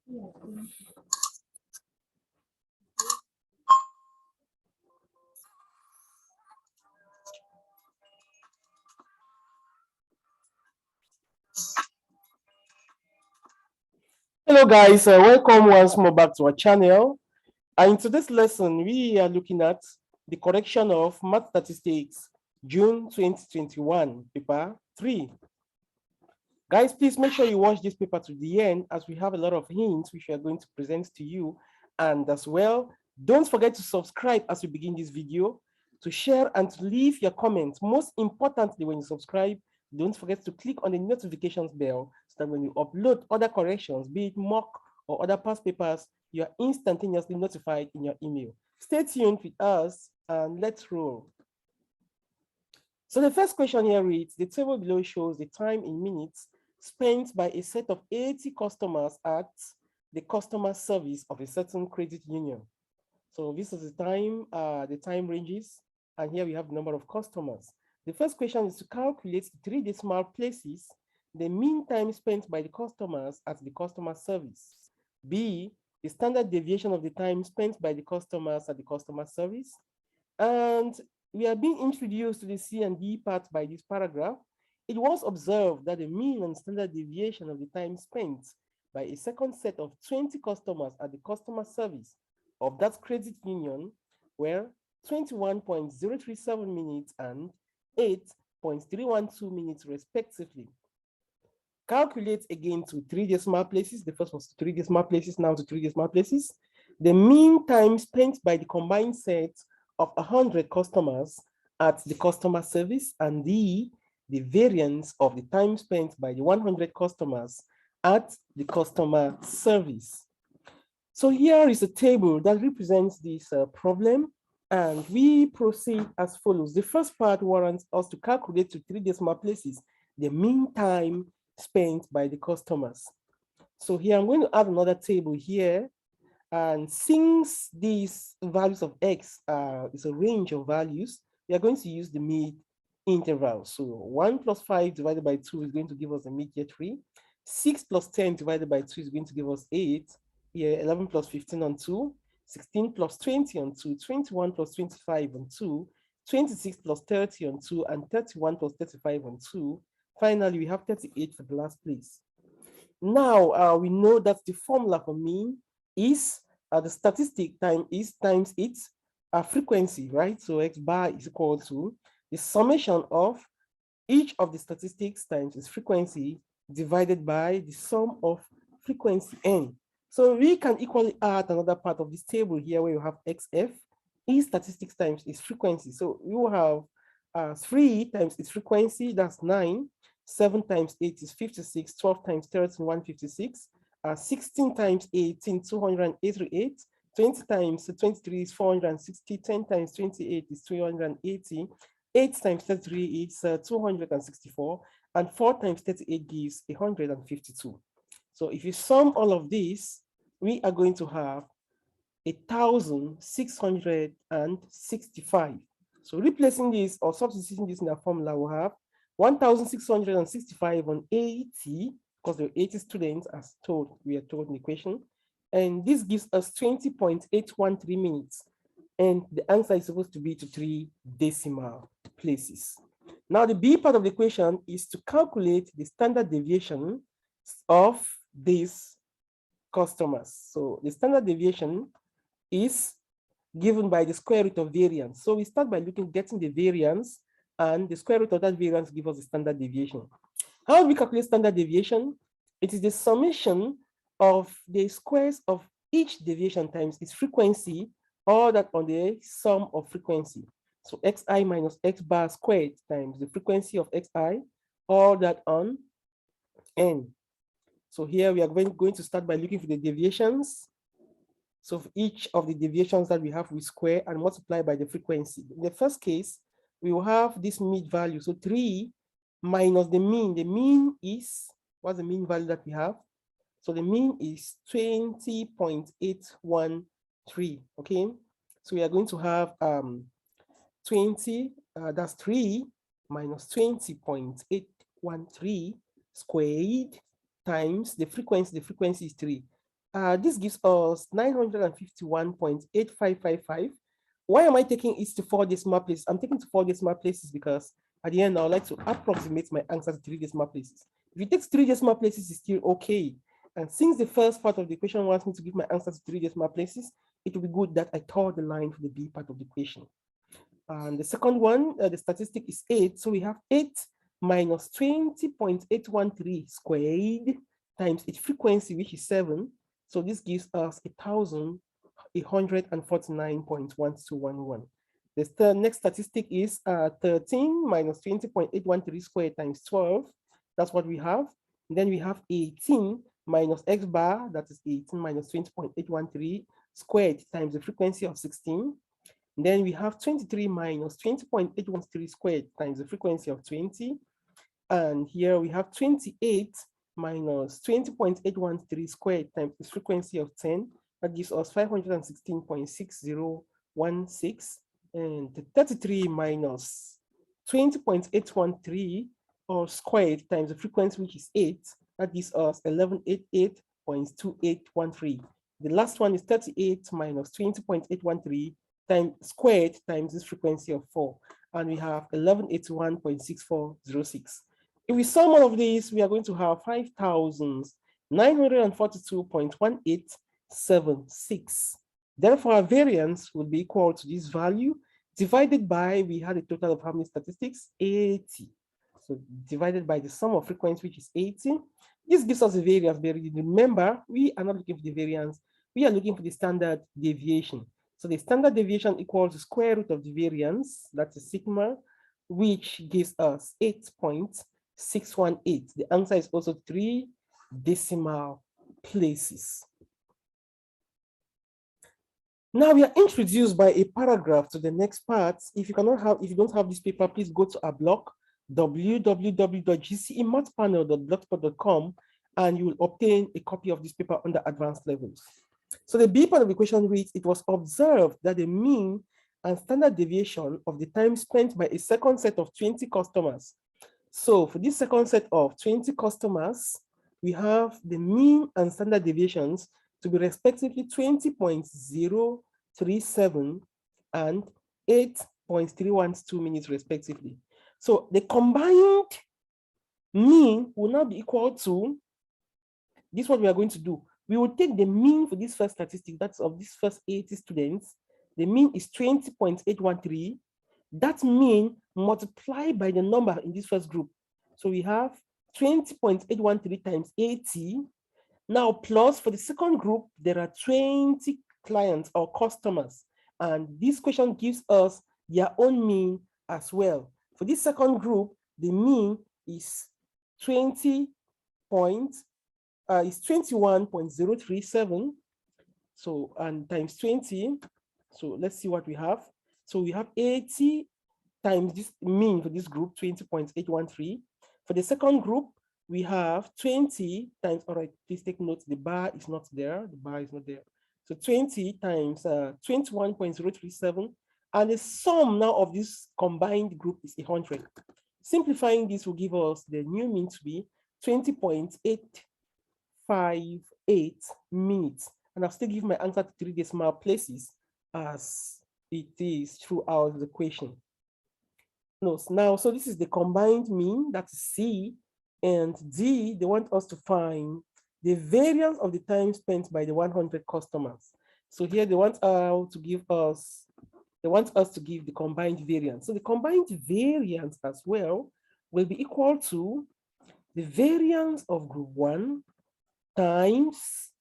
Hello guys, welcome once more back to our channel. In today's lesson, we are looking at the correction of Math Statistics, June 2021, paper 3. Guys, please make sure you watch this paper to the end as we have a lot of hints which we are going to present to you. And as well, don't forget to subscribe as we begin this video, to share and to leave your comments. Most importantly, when you subscribe, don't forget to click on the notifications bell so that when you upload other corrections, be it mock or other past papers, you are instantaneously notified in your email. Stay tuned with us and let's roll. So the first question here reads, the table below shows the time in minutes spent by a set of 80 customers at the customer service of a certain credit union. So this is the time ranges, and here we have the number of customers. The first question is to calculate 3 decimal places, the mean time spent by the customers at the customer service. B, the standard deviation of the time spent by the customers at the customer service. And we are being introduced to the C and D part by this paragraph. It was observed that the mean and standard deviation of the time spent by a second set of 20 customers at the customer service of that credit union were 21.037 minutes and 8.312 minutes respectively. Calculate again to 3 decimal places. The first was 3 decimal places, now to 3 decimal places. The mean time spent by the combined set of 100 customers at the customer service, and the variance of the time spent by the 100 customers at the customer service. So here is a table that represents this problem, and we proceed as follows. The first part warrants us to calculate to 3 decimal places the mean time spent by the customers. So here I'm going to add another table here. And since these values of x is a range of values, we are going to use the mid interval. So 1 plus 5 divided by 2 is going to give us a mid here 3. 6 plus 10 divided by 2 is going to give us 8. Here 11 plus 15 on 2. 16 plus 20 on 2. 21 plus 25 on 2. 26 plus 30 on 2. And 31 plus 35 on 2. Finally, we have 38 for the last place. Now, we know that the formula for mean is the statistic time is times its frequency, right? So x bar is equal to the summation of each of the statistics times its frequency divided by the sum of frequency n. So we can equally add another part of this table here where you have xf is statistics times its frequency. So you will have 3 times its frequency, that's 9. 7 times 8 is 56. 12 times 13, 156. 16 times 18, 288. 20 times 23 is 460. 10 times 28 is 380. 8 times 33 is 264. And 4 times 38 gives 152. So if you sum all of this, we are going to have 1,665. So replacing this or substituting this in the formula, we'll have 1,665 on 80, because there are 80 students, as told, we are told in the question. And this gives us 20.813 minutes. And the answer is supposed to be to 3 decimal places. Now, the B part of the question is to calculate the standard deviation of these customers. So the standard deviation is given by the square root of variance. So we start by getting the variance, and the square root of that variance gives us the standard deviation. How do we calculate standard deviation? It is the summation of the squares of each deviation times its frequency, or that on the sum of frequency. So xi minus x bar squared times the frequency of xi, or that on n. So here we are going to start by looking for the deviations. So for each of the deviations that we have, we square and multiply by the frequency. In the first case, we will have this mid value. So 3 minus the mean. The mean is, what's the mean value that we have? So the mean is 20.813, okay? So we are going to have 20, that's 3 minus 20.813 squared times the frequency is 3. This gives us 951.8555. Why am I taking it to 4 decimal places? I'm taking to 4 decimal places because at the end, I would like to approximate my answer to 3 decimal places. If it takes 3 decimal places, it's still okay. And since the first part of the equation wants me to give my answer to 3 decimal places, it will be good that I tore the line for the B part of the equation. And the second one, the statistic is 8. So we have 8 minus 20.813 squared times its frequency, which is 7. So this gives us 1,149.1211. The next statistic is 13 minus 20.813 squared times 12. That's what we have. And then we have 18 minus x bar, that is 18 minus 20.813 squared times the frequency of 16. And then we have 23 minus 20.813 squared times the frequency of 20. And here we have 28 minus 20.813 squared times the frequency of 10. That gives us 516.6016. And the 33 minus 20.813 or squared times the frequency, which is 8. That gives us 1188.2813. The last one is 38 minus 20.813 times squared times this frequency of 4. And we have 1181.6406. If we sum all of these, we are going to have 5,942.1876. Therefore, our variance will be equal to this value divided by, we had a total of how many statistics? 80. So divided by the sum of frequency, which is 80. This gives us a variance. But remember, we are not looking for the variance. We are looking for the standard deviation. So the standard deviation equals the square root of the variance, that's a sigma, which gives us 8.618. The answer is also 3 decimal places. Now we are introduced by a paragraph to the next part. If you don't have this paper, please go to our blog, www.gcemathpanel.blogspot.com, and you will obtain a copy of this paper under advanced levels. So the B part of the question reads, it was observed that the mean and standard deviation of the time spent by a second set of 20 customers. So for this second set of 20 customers, we have the mean and standard deviations to be respectively 20.037 and 8.312 minutes respectively. So the combined mean will now be equal to, this is what we are going to do. We will take the mean for this first statistic, that's of these first 80 students. The mean is 20.813. That mean multiplied by the number in this first group. So we have 20.813 times 80. Now, plus for the second group, there are 20 clients or customers. And this question gives us their own mean as well. For this second group, the mean is 21.037. So, and times 20. So let's see what we have. So we have 80 times this mean for this group, 20.813. For the second group, we have 20 times, all right, please take note, the bar is not there, the bar is not there. So 20 times 21.037, and the sum now of this combined group is 100. Simplifying this will give us the new mean to be 20.858 minutes. And I'll still give my answer to 3 decimal places as it is throughout the question. Now, so this is the combined mean, that's C, and D, they want us to find the variance of the time spent by the 100 customers. So here they want to give us, the combined variance. So the combined variance as well will be equal to the variance of group 1 times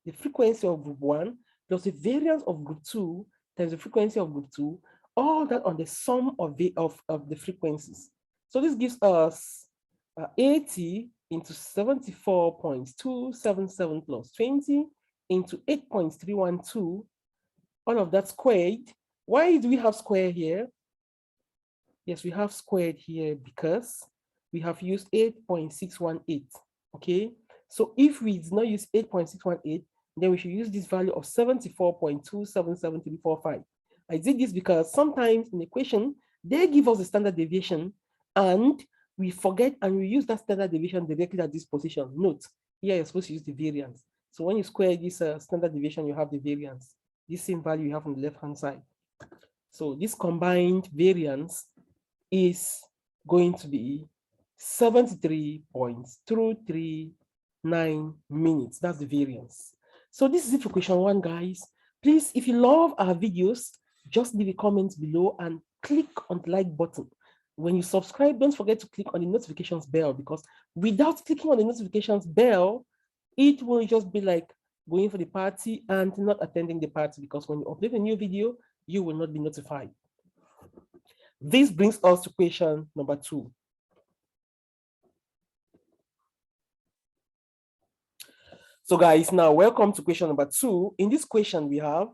the frequency of group 1 plus the variance of group 2 times the frequency of group 2, all that on the sum of the frequencies. So this gives us 80 into 74.277 plus 20 into 8.312, all of that squared. Why do we have square here? Yes, we have squared here because we have used 8.618, okay? So if we did not use 8.618, then we should use this value of 74.277345. I did this because sometimes in the equation, they give us the standard deviation and we forget and we use that standard deviation directly at this position. Note, here you're supposed to use the variance. So when you square this standard deviation, you have the variance. This same value you have on the left-hand side. So this combined variance is going to be 73.239 minutes. That's the variance. So this is it for question 1, guys. Please, if you love our videos, just leave a comment below and click on the like button. When you subscribe, don't forget to click on the notifications bell, because without clicking on the notifications bell, it will just be like going for the party and not attending the party, because when you upload a new video, you will not be notified. This brings us to question number 2. So guys, now welcome to question number 2. In this question, we have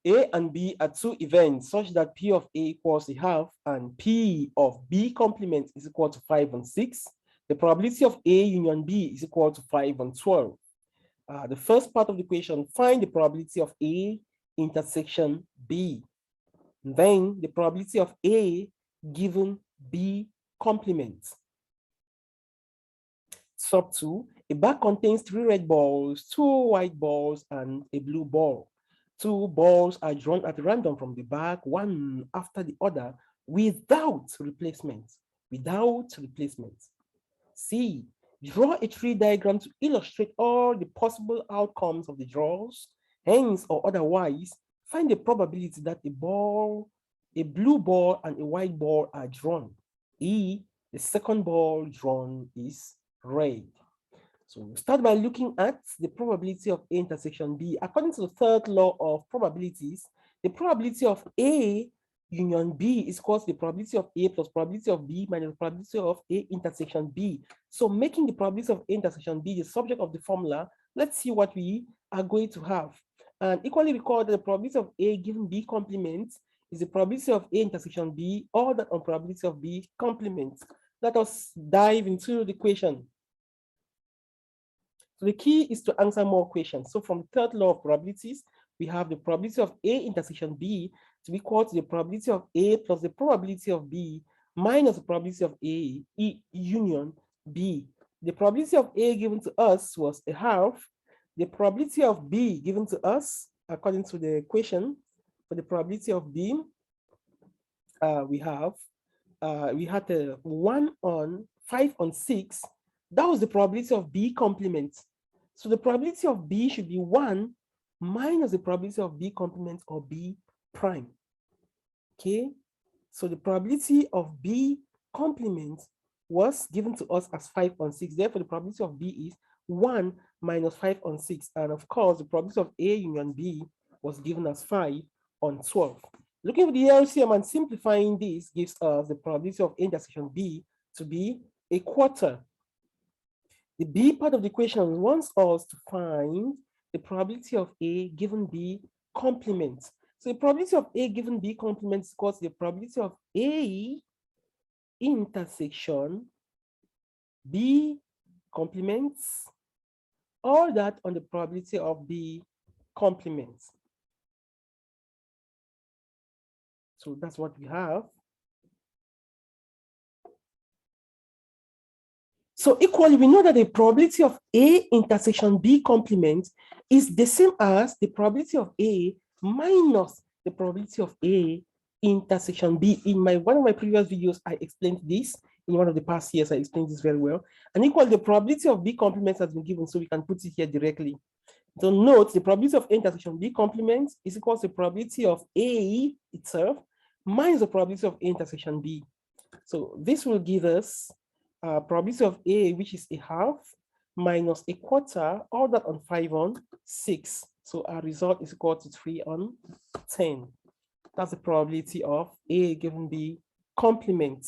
A and B are two events such that P of A equals a half and P of B complement is equal to 5 and 6. The probability of A union B is equal to 5 and 12. The first part of the equation, find the probability of A intersection B. Then the probability of A given B complement. Sub 2, a bag contains 3 red balls, 2 white balls, and a blue ball. 2 balls are drawn at random from the bag, one after the other, without replacement. C, draw a tree diagram to illustrate all the possible outcomes of the draws. Hence or otherwise, find the probability that a blue ball, and a white ball are drawn. E, the second ball drawn is red. So we start by looking at the probability of A intersection B. According to the third law of probabilities, the probability of A union B is equal to the probability of A plus probability of B minus the probability of A intersection B. So making the probability of A intersection B the subject of the formula, let's see what we are going to have. And equally recall that the probability of A given B complement is the probability of A intersection B, or that on probability of B complement. Let us dive into the equation. So the key is to answer more questions. So from the third law of probabilities, we have the probability of A intersection B to be equal to the probability of A plus the probability of B minus the probability of A union B. The probability of A given to us was a half. The probability of B given to us, according to the equation, for the probability of B, we had a 1 on 5 on 6. That was the probability of B complement. So the probability of B should be 1 minus the probability of B complement, or B prime. Okay, so the probability of B complement was given to us as 5 on 6. Therefore, the probability of B is 1 minus 5 on 6. And of course, the probability of A union B was given as 5 on 12. Looking at the LCM and simplifying this gives us the probability of A intersection B to be a quarter. The B part of the equation wants us to find the probability of A given B complement. So the probability of A given B complement is equal to the probability of A intersection B complements, all that on the probability of B complements. So that's what we have. So equally, we know that the probability of A intersection B complement is the same as the probability of A minus the probability of A intersection B. In one of my previous videos, I explained this. In one of the past years, I explained this very well. And equally, the probability of B complement has been given, so we can put it here directly. So note, the probability of A intersection B complement is equal to the probability of A itself minus the probability of A intersection B. So this will give us probability of A, which is a half, minus a quarter, all that on 5 on 6. So our result is equal to 3 on 10. That's the probability of A given B complement.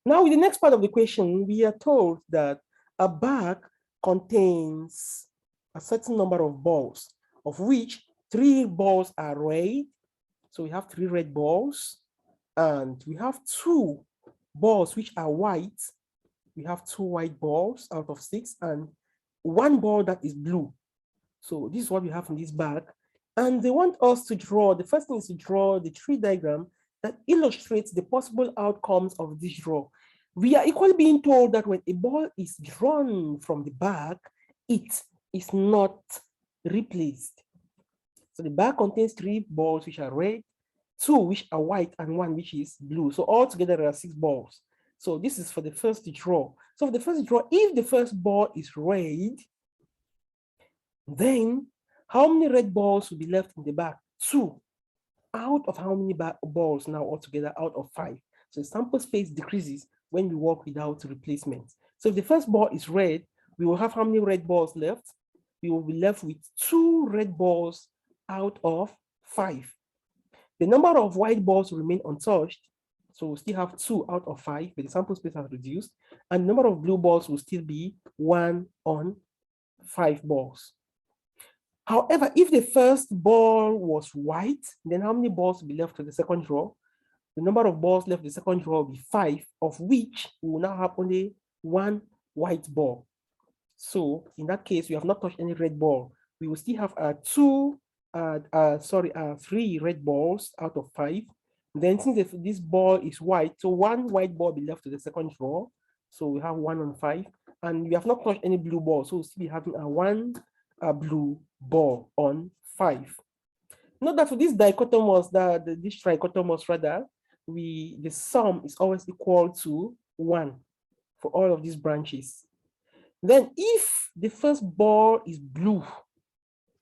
Now, with the next part of the question, we are told that a bag contains a certain number of balls, of which 3 balls are red. So we have 3 red balls, and we have 2 balls which are white. We have 2 white balls out of 6, and 1 ball that is blue. So this is what we have in this bag. And they want us to draw, the first thing is to draw the tree diagram that illustrates the possible outcomes of this draw. We are equally being told that when a ball is drawn from the bag, it is not replaced. So the bag contains 3 balls which are red, 2 which are white, and 1 which is blue. So altogether there are 6 balls. So this is for the first draw. So for the first draw, if the first ball is red, then how many red balls will be left in the bag? 2 out of how many balls now altogether? Out of 5. So the sample space decreases when we work without replacement. So if the first ball is red, we will have how many red balls left? We will be left with 2 red balls out of 5. The number of white balls will remain untouched. So we'll still have 2 out of 5, but the sample space has reduced. And the number of blue balls will still be 1 on 5 balls. However, if the first ball was white, then how many balls will be left to the second draw? The number of balls left in the second draw will be 5, of which we will now have only 1 white ball. So in that case, we have not touched any red ball. We will still have 3 red balls out of 5. Then since this ball is white, so 1 white ball will be left to the second draw. So we have 1 on 5. And we have not touched any blue ball. So we'll still be having 1 blue ball on 5. Note that for this dichotomous, this trichotomous rather, the sum is always equal to 1 for all of these branches. Then if the first ball is blue,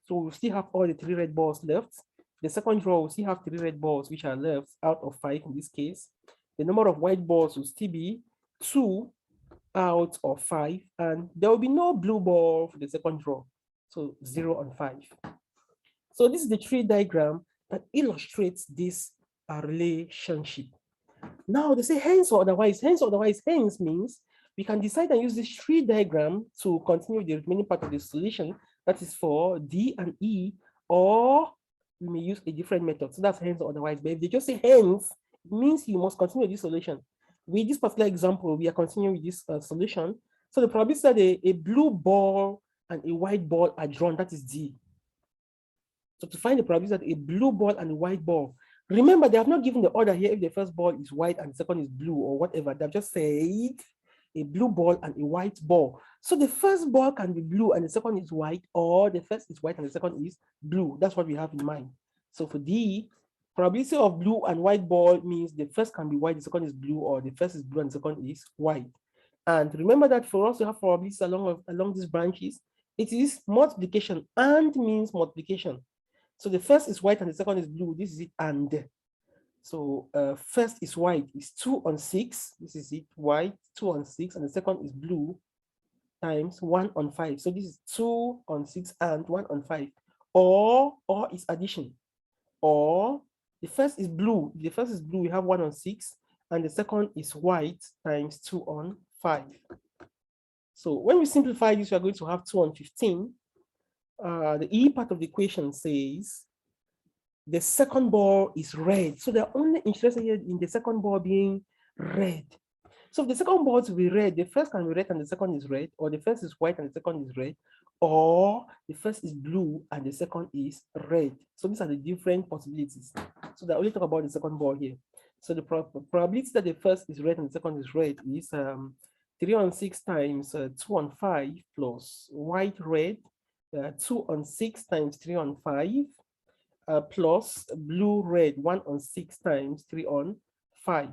so we'll still have all the 3 red balls left. The second draw will still have 3 red balls which are left out of 5 in this case. The number of white balls will still be 2 out of 5, and there will be no blue ball for the second draw. So 0 on 5. So this is the tree diagram that illustrates this relationship. Now they say hence or otherwise. Hence means we can decide and use this tree diagram to continue the remaining part of the solution. That is for D and E, or we may use a different method. So that's hence or otherwise. But if they just say hence, it means you must continue this solution. With this particular example, we are continuing with this solution. So the probability that a blue ball and a white ball are drawn, that is D. So to find the probability that a blue ball and a white ball, remember they have not given the order here if the first ball is white and the second is blue or whatever. They've just said a blue ball and a white ball. So the first ball can be blue and the second is white, or the first is white and the second is blue. That's what we have in mind. So for D, probability of blue and white ball means the first can be white, the second is blue, or the first is blue and the second is white. And remember that for us to have probabilities along these branches, it is multiplication and means multiplication. So the first is white and the second is blue. This is it, and. So first is white is 2 on 6. This is it, white, 2 on 6, and the second is blue times 1 on 5. So this is 2 on 6 and 1 on 5. Or is addition. Or the first is blue. The first is blue, we have 1 on 6, and the second is white times 2 on 5. So when we simplify this, we are going to have 2 on 15. The E part of the equation says the second ball is red. So they're only interested here in the second ball being red. So if the second ball will be red, the first can be red and the second is red, or the first is white and the second is red, or the first is blue and the second is red. So these are the different possibilities. So they only talk about the second ball here. So the probability that the first is red and the second is red is 3 on 6 times 2 on 5 plus white red, 2 on 6 times 3 on 5, plus blue red 1 on 6 times 3 on 5.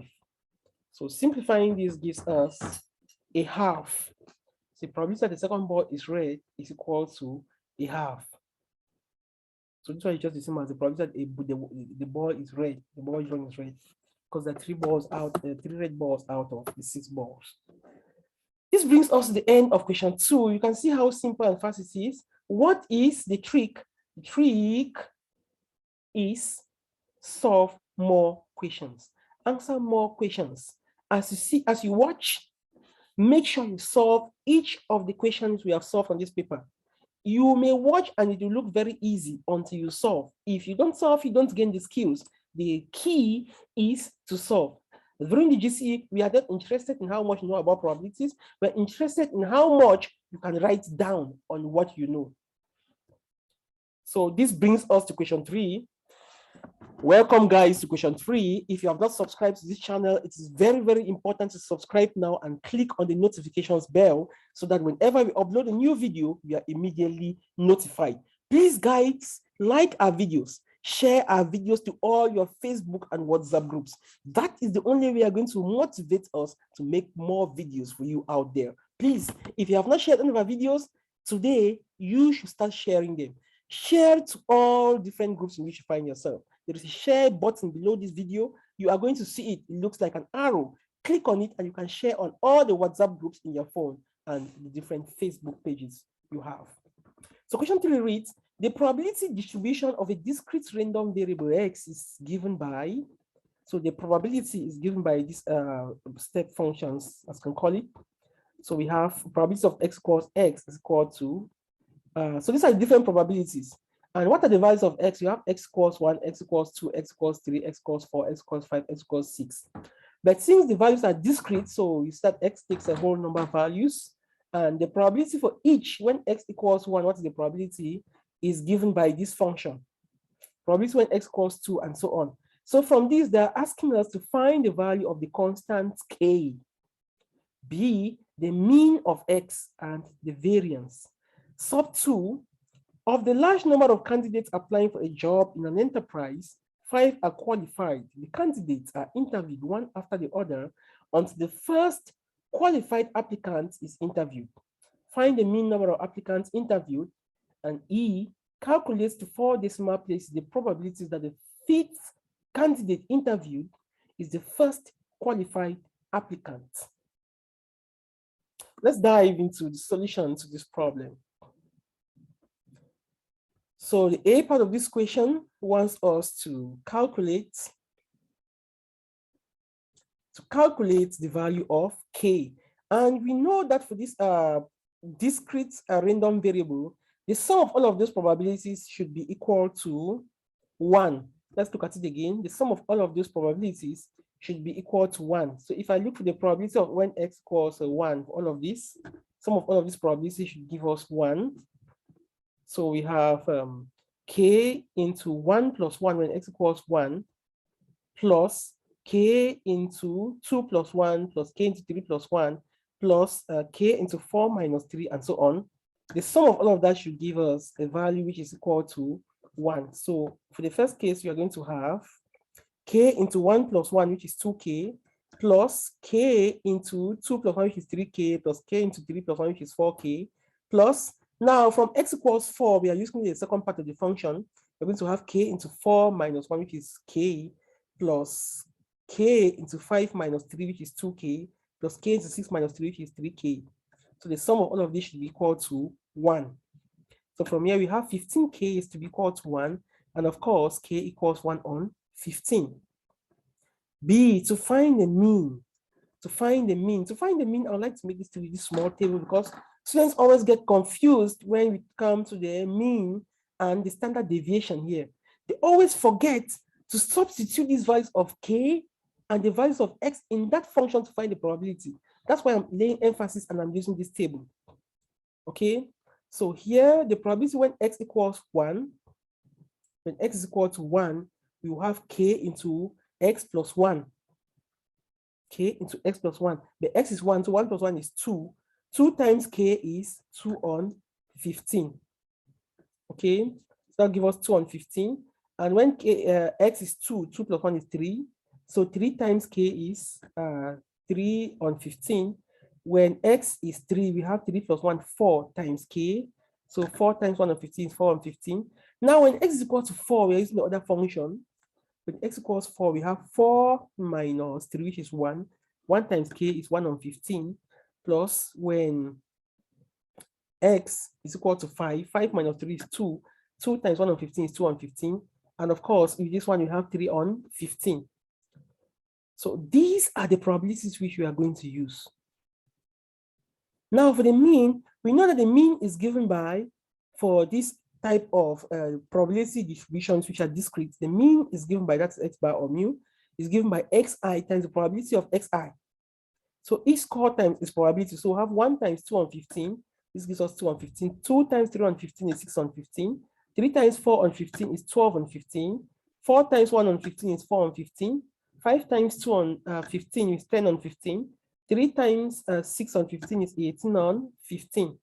So simplifying this gives us a half. So the probability that the second ball is red is equal to a half. So this one is just the same as the probability that the ball is red. The ball is red because there are 3 red balls out of the 6 balls. This brings us to the end of question 2. You can see how simple and fast it is. What is the trick? The trick is solve more questions. Answer more questions. As you watch, make sure you solve each of the questions we have solved on this paper. You may watch and it will look very easy until you solve. If you don't solve, you don't gain the skills. The key is to solve. During the GCE, we are not interested in how much you know about probabilities. We're interested in how much you can write down on what you know. So this brings us to question 3. Welcome, guys, to question 3. If you have not subscribed to this channel, it is very, very important to subscribe now and click on the notifications bell so that whenever we upload a new video, you are immediately notified. Please, guys, like our videos, share our videos to all your Facebook and WhatsApp groups. That is the only way you are going to motivate us to make more videos for you out there. Please, if you have not shared any of our videos, today you should start sharing them. Share to all different groups in which you find yourself. There is a share button below this video. You are going to see it. It looks like an arrow. Click on it and you can share on all the WhatsApp groups in your phone and the different Facebook pages you have. So question 3 reads, the probability distribution of a discrete random variable x is given by, so the probability is given by these step functions, as you can call it. So we have probability of x equals x is equal to, so these are different probabilities. And what are the values of x? You have x equals 1, x equals 2, x equals 3, x equals 4, x equals 5, x equals 6. But since the values are discrete, so you start x takes a whole number of values. And the probability for each, when x equals 1, what is the probability, is given by this function. Probability when x equals 2, and so on. So from this, they're asking us to find the value of the constant k. B, the mean of x and the variance. Sub 2, of the large number of candidates applying for a job in an enterprise, 5 are qualified. The candidates are interviewed one after the other until the first qualified applicant is interviewed. Find the mean number of applicants interviewed, and E calculates to 4 decimal places the probabilities that the 5th candidate interviewed is the first qualified applicant. Let's dive into the solution to this problem. So the A part of this question wants us to calculate the value of k. And we know that for this discrete random variable, the sum of all of those probabilities should be equal to 1. Let's look at it again. The sum of all of those probabilities should be equal to 1. So if I look for the probability of when x equals 1, all of this, sum of all of these probabilities should give us 1. So we have k into 1 plus 1 when x equals 1, plus k into 2 plus 1, plus k into 3 plus 1, plus k into 4 minus 3, and so on. The sum of all of that should give us a value which is equal to 1. So for the first case, we are going to have k into 1 plus 1, which is 2k, plus k into 2 plus 1, which is 3k, plus k into 3 plus 1, which is 4k, plus, now from x equals 4, we are using the second part of the function. We're going to have k into 4 minus 1, which is k, plus k into 5 minus 3, which is 2k, plus k into 6 minus 3, which is 3k. So the sum of all of this should be equal to 1. So from here, we have 15k is to be equal to 1. And of course, k equals 1 on 15. B, to find the mean. To find the mean, I would like to make this to be this small table because students always get confused when we come to the mean and the standard deviation here. They always forget to substitute these values of k and the values of x in that function to find the probability. That's why I'm laying emphasis and I'm using this table. Okay, so here the probability when x equals 1, when x is equal to 1, we will have k into x plus 1. K into x plus 1. The x is 1, so 1 plus 1 is 2. 2 times k is 2 on 15. Okay, so that'll give us 2 on 15. And when x is 2, 2 plus 1 is 3. So 3 times k is 3 on 15. When x is 3, we have 3 plus 1, 4 times k. So 4 times 1 on 15 is 4 on 15. Now when x is equal to 4, we're using the other function. When x equals 4, we have 4 minus 3, which is 1. 1 times k is 1 on 15. Plus when x is equal to 5, 5 minus 3 is 2. 2 times 1 on 15 is 2 on 15. And of course, with this one, you have 3 on 15. So these are the probabilities which we are going to use. Now for the mean, we know that the mean is given by, for this type of probability distributions which are discrete, the mean is given by, that's x bar or mu, is given by xi times the probability of xi. So each score times is probability. So we have 1 times 2 on 15. This gives us 2 on 15. 2 times 3 on 15 is 6 on 15. 3 times 4 on 15 is 12 on 15. 4 times 1 on 15 is 4 on 15. 5 times 2 on 15 is 10 on 15. 3 times 6 on 15 is 18 on 15.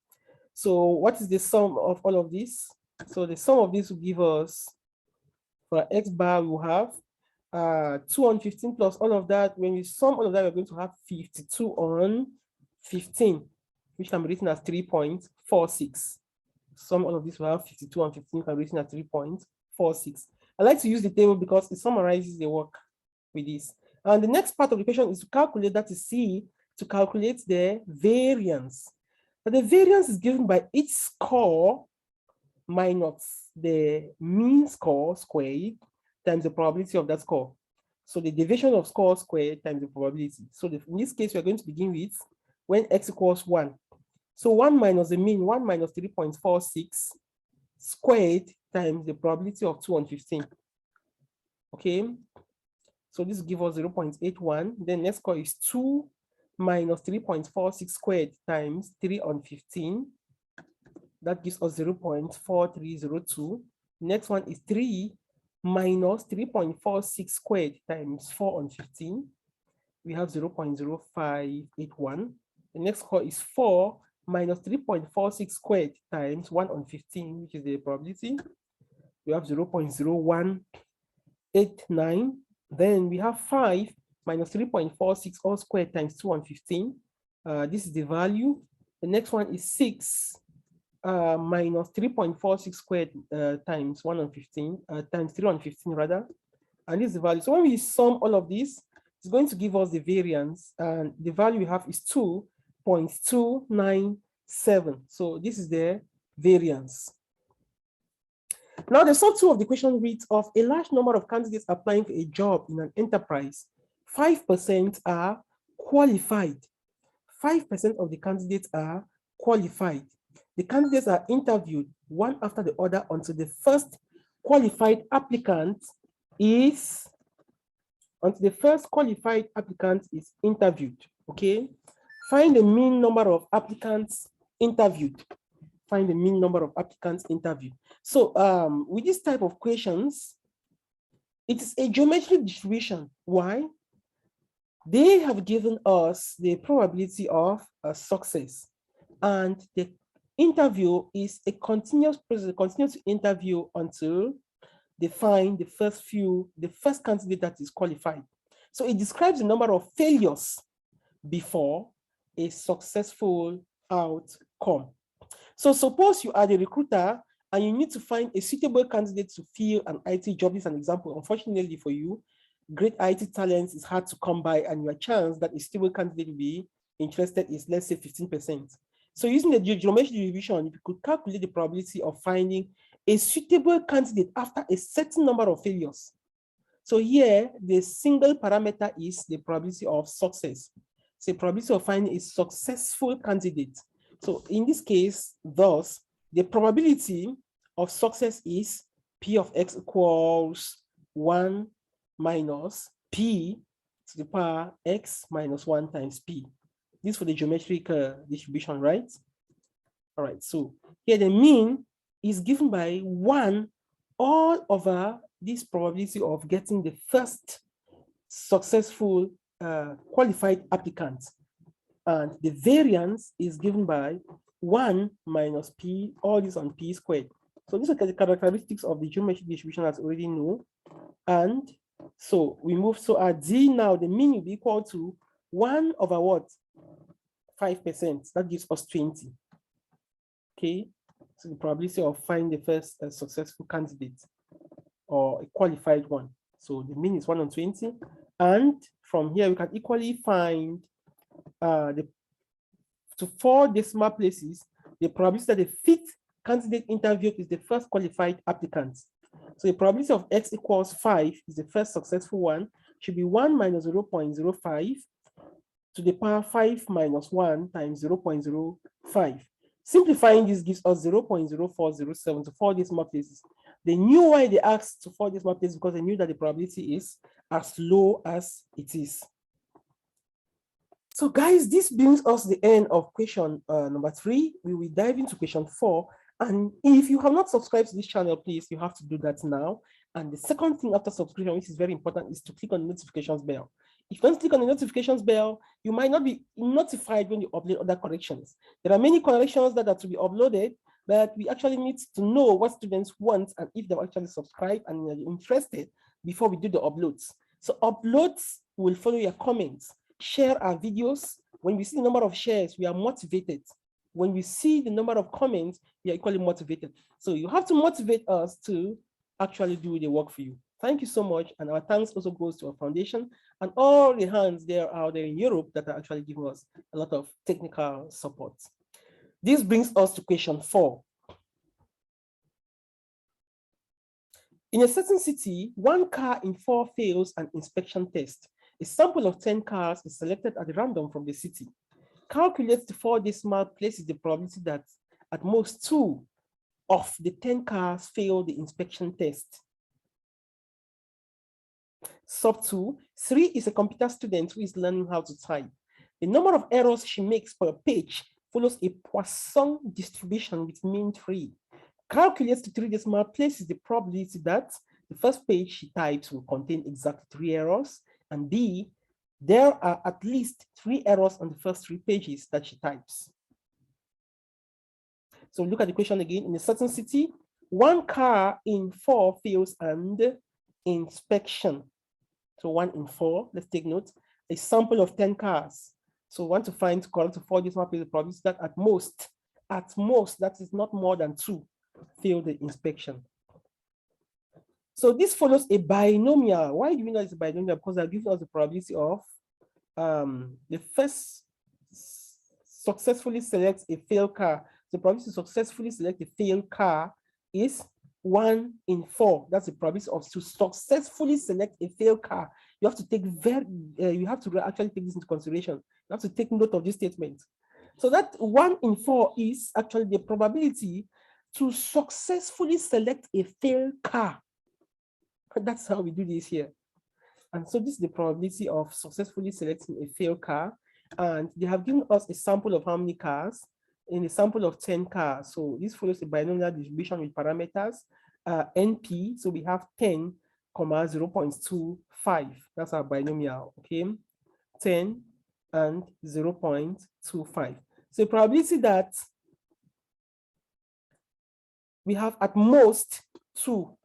So what is the sum of all of this? So the sum of this will give us, for x bar, we will have 2 on 15 plus all of that. When we sum all of that, we're going to have 52 on 15, which can be written as 3.46. Sum all of this will have 52 on 15, can be written as 3.46. I like to use the table because it summarizes the work with this. And the next part of the question is to calculate, that is C, to calculate the variance. But the variance is given by each score minus the mean score squared times the probability of that score. So the deviation of score squared times the probability. So in this case, we're going to begin with when x equals 1. So 1 minus the mean, 1 minus 3.46 squared times the probability of 2 on 15. Okay. So this gives us 0.81. Then next score is 2 minus 3.46 squared times 3 on 15. That gives us 0.4302. Next one is 3 minus 3.46 squared times 4 on 15. We have 0.0581. The next score is 4 minus 3.46 squared times 1 on 15, which is the probability. We have 0.0189. Then we have 5 minus 3.46 all squared times 2 on 15. This is the value. The next one is 6 minus 3.46 squared times 1 on 15, times 3 on 15 rather. And this is the value. So when we sum all of this, it's going to give us the variance. And the value we have is 2.297. So this is the variance. Now, the sub 2 of the question reads, of a large number of candidates applying for a job in an enterprise, 5% are qualified. 5% of the candidates are qualified. The candidates are interviewed one after the other until the first qualified applicant is interviewed. Okay. Find the mean number of applicants interviewed. Find the mean number of applicants interviewed. So with this type of questions, it is a geometric distribution. Why? They have given us the probability of success, and the interview is a continuous process, continue to interview until they find the first candidate that is qualified. So it describes the number of failures before a successful outcome. So suppose you are the recruiter and you need to find a suitable candidate to fill an IT job. This is an example. Unfortunately for you, great IT talents is hard to come by, and your chance that a suitable candidate will be interested is, let's say, 15%. So using the geometric distribution, you could calculate the probability of finding a suitable candidate after a certain number of failures. So here, the single parameter is the probability of success. So the probability of finding a successful candidate. So in this case, thus, the probability of success is P of x equals 1 minus P to the power x minus 1 times P. This for the geometric distribution, right? All right, so here the mean is given by 1 all over this probability of getting the first successful qualified applicant. And the variance is given by 1 minus P, all this on P squared. So these are the characteristics of the geometric distribution as already know. And so we move, so at D now, the mean will be equal to 1 over what? 5%. That gives us 20. Okay, so the probability of finding the first successful candidate or a qualified one. So the mean is 1 on 20. And from here, we can equally find to 4 decimal places, the probability that the 5th candidate interviewed is the first qualified applicant. So the probability of x equals 5 is the first successful one, should be 1 minus 0.05 to the power 5 minus 1 times 0.05. Simplifying this gives us 0.0407 to 4 decimal places. They knew why they asked to 4 decimal places, because they knew that the probability is as low as it is. So guys, this brings us the end of question number 3. We will dive into question 4. And if you have not subscribed to this channel, please, you have to do that now. And the second thing after subscription, which is very important, is to click on the notifications bell. If you don't click on the notifications bell, you might not be notified when you upload other corrections. There are many corrections that are to be uploaded, but we actually need to know what students want and if they've actually subscribed and are interested before we do the uploads. So uploads will follow your comments. Share our videos. When we see the number of shares, we are motivated. When we see the number of comments, we are equally motivated. So you have to motivate us to actually do the work for you. Thank you so much. And our thanks also goes to our foundation and all the hands there out there in Europe that are actually giving us a lot of technical support. This brings us to question 4. In a certain city, 1 car in 4 fails an inspection test. A sample of 10 cars is selected at random from the city. Calculate the 4 decimal places the probability that at most 2 of the 10 cars fail the inspection test. Sub 2, Sri is a computer student who is learning how to type. The number of errors she makes per page follows a Poisson distribution with mean 3. Calculates the 3 decimal places the probability that the first page she types will contain exactly 3 errors, and B, there are at least 3 errors on the first 3 pages that she types. So look at the question again. In a certain city, 1 car in 4 fails an inspection. So 1 in 4, let's take note, a sample of 10 cars. So we want to find correct to 4 decimal places the probability that at most, that is not more than 2, fail the inspection. So this follows a binomial. Why do we know it's a binomial? Because that gives us the probability of the first successfully selects a failed car. The probability to successfully select a failed car is 1 in 4. That's the probability of to successfully select a failed car. You have to take actually take this into consideration. You have to take note of this statement. So that 1 in 4 is actually the probability to successfully select a failed car. That's how we do this here. And so this is the probability of successfully selecting a failed car. And they have given us a sample of how many cars in a sample of 10 cars. So this follows a binomial distribution with parameters NP. So we have 10, 0.25. That's our binomial, okay? 10 and 0.25. So the probability that we have at most 2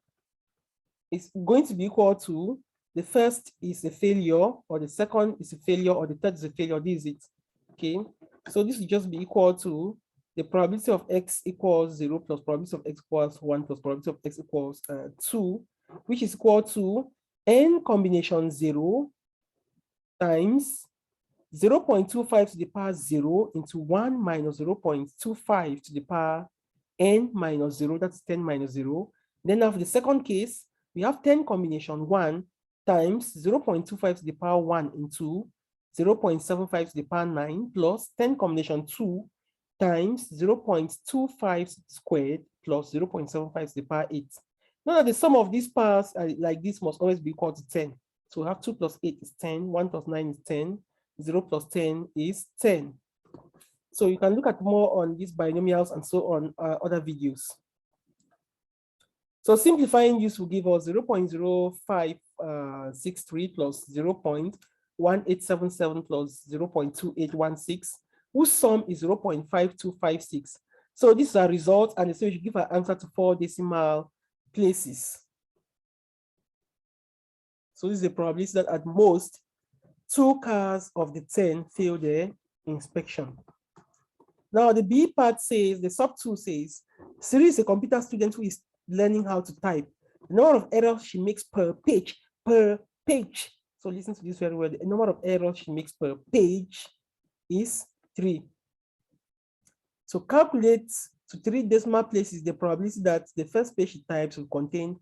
is going to be equal to the first is a failure, or the second is a failure, or the third is a failure. This is it. Okay. So this will just be equal to the probability of x equals 0 plus probability of x equals 1 plus probability of x equals 2, which is equal to n combination 0 times 0.25 to the power 0 into 1 minus 0.25 to the power n minus 0. That's 10 minus 0. Then now for the second case, we have 10 combination 1 times 0.25 to the power 1 into 0.75 to the power 9 plus 10 combination 2 times 0.25 squared plus 0.75 to the power 8. Now that the sum of these powers like this must always be equal to 10. So we have 2 plus 8 is 10, 1 plus 9 is 10, 0 plus 10 is 10. So you can look at more on these binomials and so on other videos. So simplifying this will give us 0.0563 plus 0.1877 plus 0.2816, whose sum is 0.5256. So these are results, and so we should give an answer to 4 decimal places. So this is the probability that at most 2 cars of the 10 fail their inspection. Now the B part says, the sub 2 says, Siri is a computer student who is learning how to type. The number of errors she makes per page. So listen to this very well. The number of errors she makes per page is 3. So calculate to 3 decimal places the probability that the first page she types will contain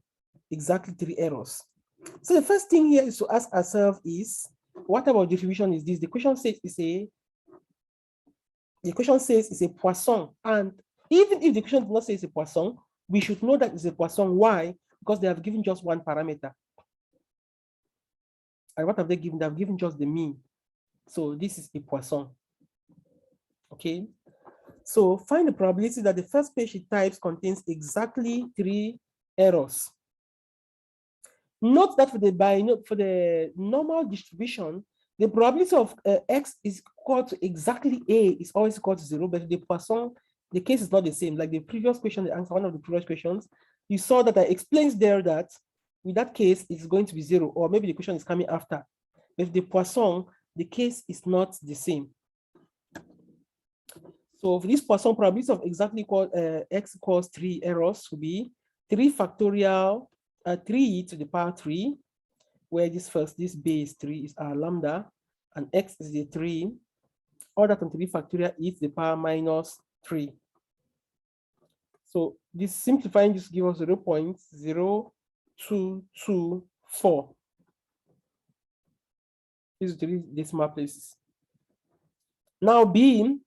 exactly 3 errors. So the first thing here is to ask ourselves is, what about distribution is this? The question says it's a Poisson. And even if the question does not say it's a Poisson, we should know that it's a Poisson. Why? Because they have given just one parameter. And what have they given? They have given just the mean. So this is a Poisson. Okay. So find the probability that the first page she types contains exactly 3 errors. Note that for the normal distribution, the probability of x is equal to exactly a is always equal to 0, but the Poisson, the case is not the same. Like the previous question, the answer, one of the previous questions, you saw that I explained there that with that case, it's going to be 0, or maybe the question is coming after. But the Poisson, the case is not the same. So for this Poisson, probability of exactly x equals 3 errors will be 3 factorial 3 to the power 3, where this base 3 is our lambda, and x is the 3. All that on 3 factorial e to the power minus 3. So this simplifying just gives us 0.0224. These are 3 decimal places. Now B, in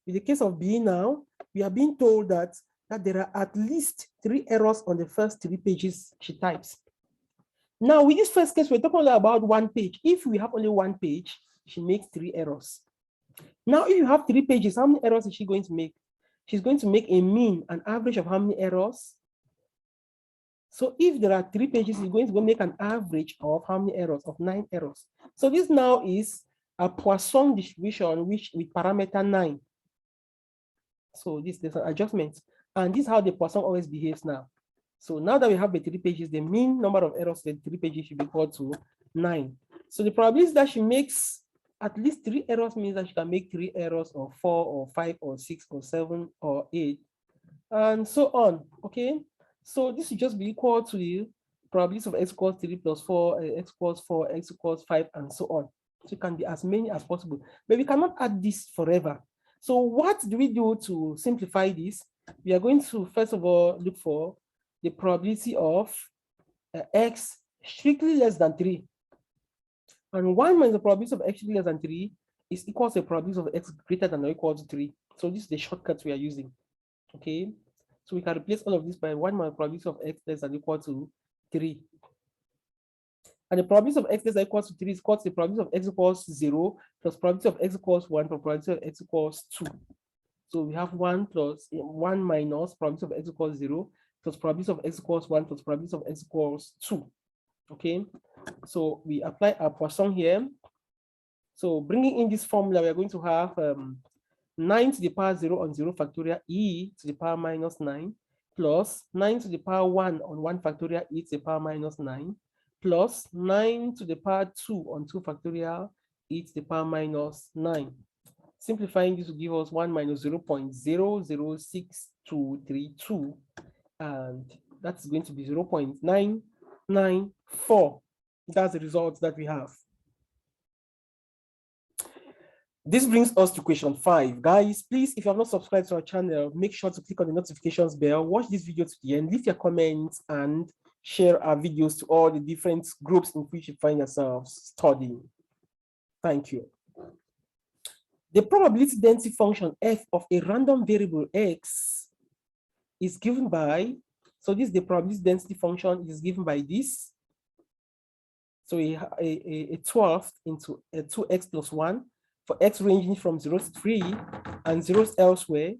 the case of B now, we are being told that there are at least 3 errors on the first 3 pages she types. Now, with this first case, we're talking only about 1 page. If we have only 1 page, she makes 3 errors. Now, if you have 3 pages, how many errors is she going to make? She's going to make a mean, an average of how many errors? So if there are 3 pages, she's going to go make an average of how many errors? Of 9 errors. So this now is a Poisson distribution with parameter 9. So there's an adjustment. And this is how the Poisson always behaves now. So now that we have the 3 pages, the mean number of errors in the 3 pages should be equal to 9. So the probability that she makes at least 3 errors means that she can make 3 errors or 4 or 5 or 6 or 7 or 8 and so on. Okay. So this will just be equal to the probability of x equals 3 plus 4, x equals 4, x equals 5, and so on. So it can be as many as possible. But we cannot add this forever. So what do we do to simplify this? We are going to, first of all, look for the probability of x strictly less than 3. And 1 minus the probability of x strictly less than 3 is equal to the probability of x greater than or equal to 3. So this is the shortcut we are using. Okay. So we can replace all of this by 1 minus the probability of x less than or equal to 3. And the probability of x less than or equal to 3 is equal to the probability of x equals 0 plus probability of x equals 1 plus probability of x equals 2. So we have 1 minus probability of x equals 0 plus probability of x equals 1 plus probability of x equals 2. Okay, so we apply our Poisson here. So bringing in this formula, we are going to have 9 to the power 0 on 0 factorial e to the power minus 9 plus 9 to the power 1 on 1 factorial e to the power minus 9 plus 9 to the power 2 on 2 factorial e to the power minus 9. Simplifying this will give us 1 minus 0.006232, and that's going to be 0.994. That's the result that we have. This brings us to question 5. Guys, please, if you have not subscribed to our channel, make sure to click on the notifications bell, watch this video to the end, leave your comments, and share our videos to all the different groups in which you find yourselves studying. Thank you. The probability density function f of a random variable x is given by, so this is the probability density function is given by this. So a 12th into a 2x plus 1 for x ranging from 0 to 3 and zeros elsewhere.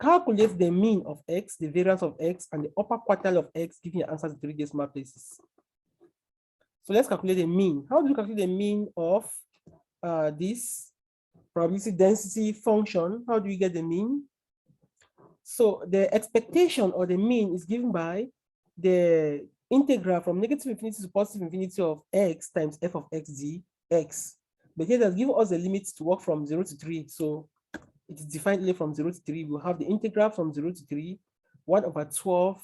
Calculate the mean of x, the variance of x, and the upper quartile of x, giving your answers in 3 decimal places. So let's calculate the mean. How do you calculate the mean of this probability density function? How do we get the mean? So the expectation or the mean is given by the integral from negative infinity to positive infinity of x times f of x dx. But here that's given us the limits to work from 0 to 3. So it is defined only from 0 to 3. We'll have the integral from 0 to 3, 1 over 12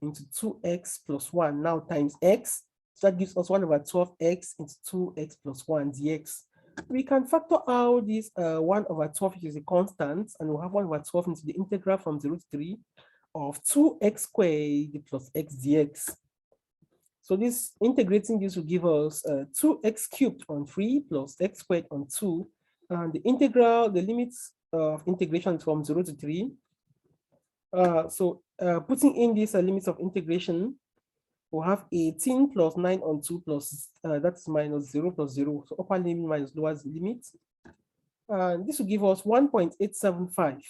into 2x plus 1 now times x. So that gives us 1 over 12x into 2x plus 1 dx. We can factor out this 1 over 12, which is a constant, and we'll have 1 over 12 into the integral from 0 to 3 of 2x squared plus x dx. So this integrating this will give us 2x cubed on 3 plus x squared on 2. And the integral, the limits of integration is from 0 to 3. Putting in these limits of integration, we'll have 18 plus 9 on 2 plus, that's minus 0 plus 0. So upper limit minus lower limit. And this will give us 1.875.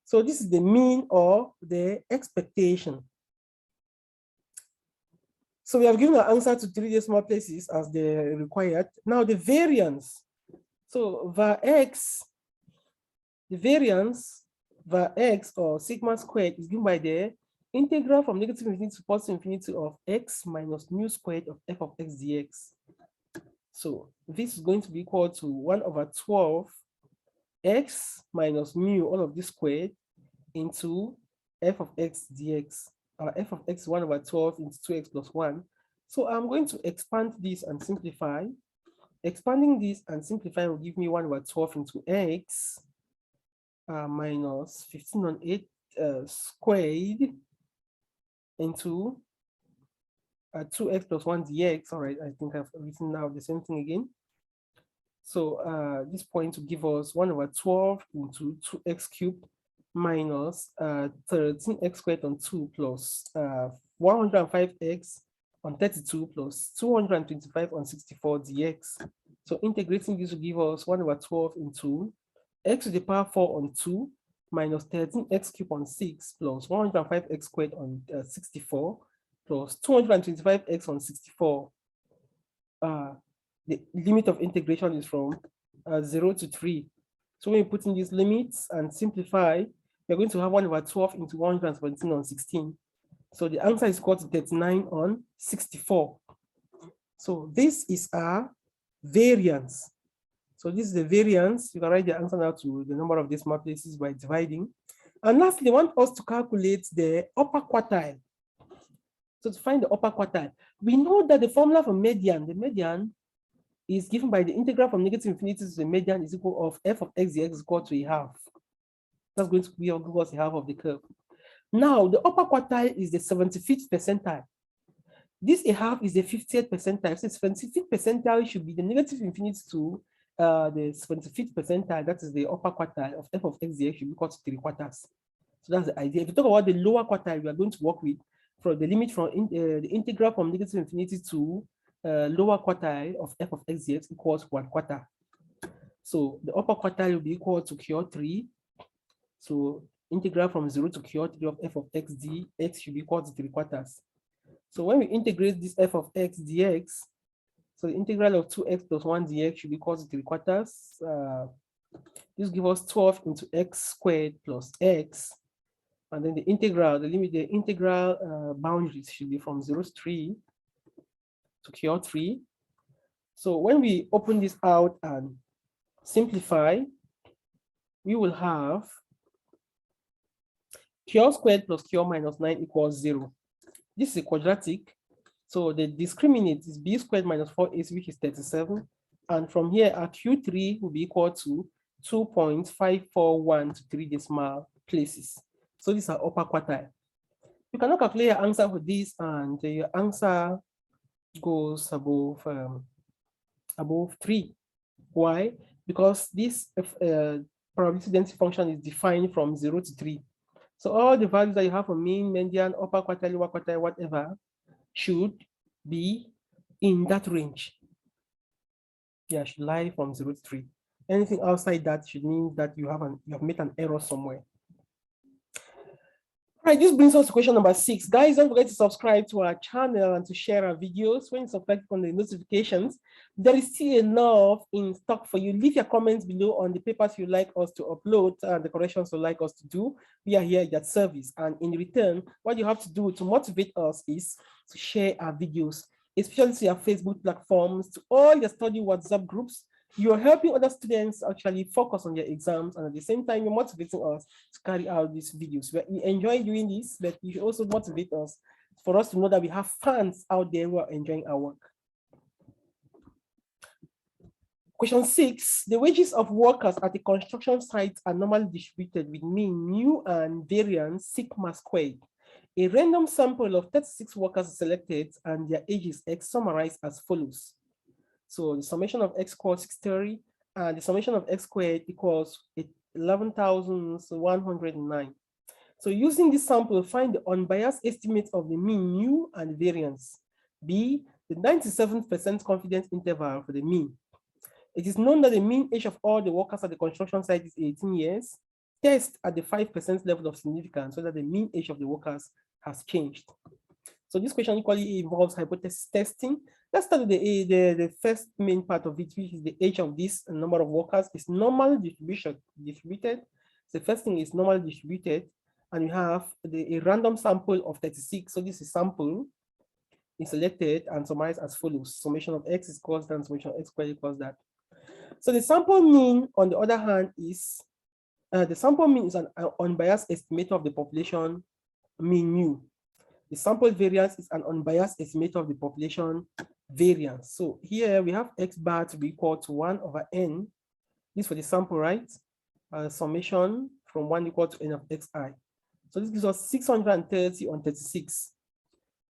So this is the mean or the expectation. So we have given an answer to 3 decimal places as the required. Now the variance. So the variance var x or sigma squared is given by the integral from negative infinity to positive infinity of x minus mu squared of f of x dx. So this is going to be equal to 1/12 x minus mu, all of this squared, into f of x dx. Our f of x is 1/12 into 2x plus 1. So I'm going to expand this and simplify. Expanding this and simplifying will give me 1/12 into x minus 15 on 8 squared into 2x plus 1 dx. All right, I think I've written now the same thing again. So this point will give us 1/12 into 2x cubed minus 13x squared on 2 plus 105x on 32 plus 225 on 64 dx. So integrating this will give us 1/12 into x to the power 4 on 2 minus 13x cubed on 6 plus 105x squared on 64 plus 225x on 64. The limit of integration is from 0 to 3. So when you put in these limits and simplify, we're going to have 1/12 into 117 on 16. So the answer is equal to 39 on 64. So this is our variance. So this is the variance. You can write the answer now to the number of decimal places by dividing. And lastly, they want us to calculate the upper quartile. So to find the upper quartile, we know that the formula for median, the median is given by the integral from negative infinity to the median is equal of f of x dx is equal to a half. That's going to be give us a half of the curve. Now, the upper quartile is the 75th percentile. This a half is the 50th percentile. So 75th percentile should be the negative infinity to the 75th percentile. That is the upper quartile of f of x dx should be equal to 3/4. So that's the idea. If you talk about the lower quartile, we are going to work with from the limit from the integral from negative infinity to lower quartile of f of x dx equals 1/4. So the upper quartile will be equal to Q3. So integral from 0 to Q3 of f of x dx should be equal to 3/4. So when we integrate this f of x dx, so the integral of 2x plus 1 dx should be equal to 3/4. This gives us 12 into x squared plus x. And then the integral, the integral boundaries should be from 0 to 3 to Q3. So when we open this out and simplify, we will have Q squared plus Q minus 9 equals 0. This is a quadratic. So the discriminant is b squared minus 4ac, which is 37. And from here, our Q3 will be equal to 2.541 to 3 decimal places. So these are upper quartile. You cannot calculate your answer for this, and your answer goes above 3. Why? Because this probability density function is defined from 0 to 3. So all the values that you have for mean, median, upper quartile, lower quartile, whatever, should be in that range. Yeah, should lie from 0 to 3. Anything outside that should mean that you have made an error somewhere. All right, this brings us to question number 6. Guys, don't forget to subscribe to our channel and to share our videos. When you subscribe on the notifications, there is still enough in stock for you. Leave your comments below on the papers you like us to upload and the corrections you like us to do. We are here at that service. And in return, what you have to do to motivate us is to share our videos, especially to your Facebook platforms, to all your study WhatsApp groups. You're helping other students actually focus on their exams, and at the same time, you're motivating us to carry out these videos. We enjoy doing this, but you should also motivate us for us to know that we have fans out there who are enjoying our work. Question 6, the wages of workers at the construction site are normally distributed with mean mu and variance sigma squared. A random sample of 36 workers is selected and their ages x summarized as follows. So the summation of x equals 630 and the summation of x squared equals 11,109. So using this sample, find the unbiased estimate of the mean mu and variance. B, the 97% confidence interval for the mean. It is known that the mean age of all the workers at the construction site is 18 years. Test at the 5% level of significance so that the mean age of the workers has changed. So this question equally involves hypothesis testing. Let's start with the first main part of it, which is the age of this number of workers is normally distributed. The first thing is normally distributed, and we have a random sample of 36. So this is sample is selected and summarized as follows: summation of x is equals that, summation of x squared equals that. So the sample mean, on the other hand, is the sample mean is an unbiased estimator of the population mean mu. The sample variance is an unbiased estimator of the population variance. So here we have x bar to be equal to 1 over n. This for the sample, right? Summation from 1 equal to n of xi. So this gives us 630 on 36.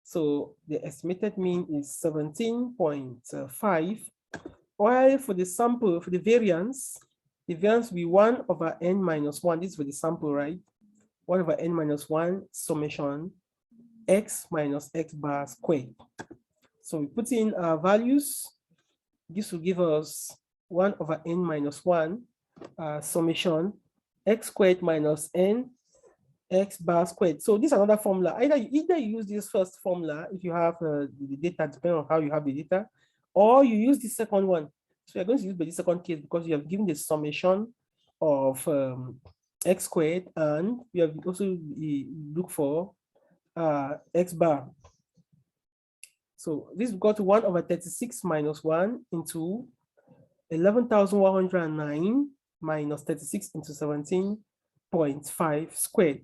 So the estimated mean is 17.5. While for the sample, for the variance will be 1 over n minus 1. This is for the sample, right? 1 over n minus 1 summation x minus x bar squared. So we put in our values. This will give us 1 over n minus 1 summation x squared minus n x bar squared. So this is another formula. Either you use this first formula if you have the data, depending on how you have the data, or you use the second one. So you're going to use the second case because you have given the summation of x squared, and we have also look for x bar. So this got to 1 over 36 minus 1 into 11,109 minus 36 into 17.5 squared.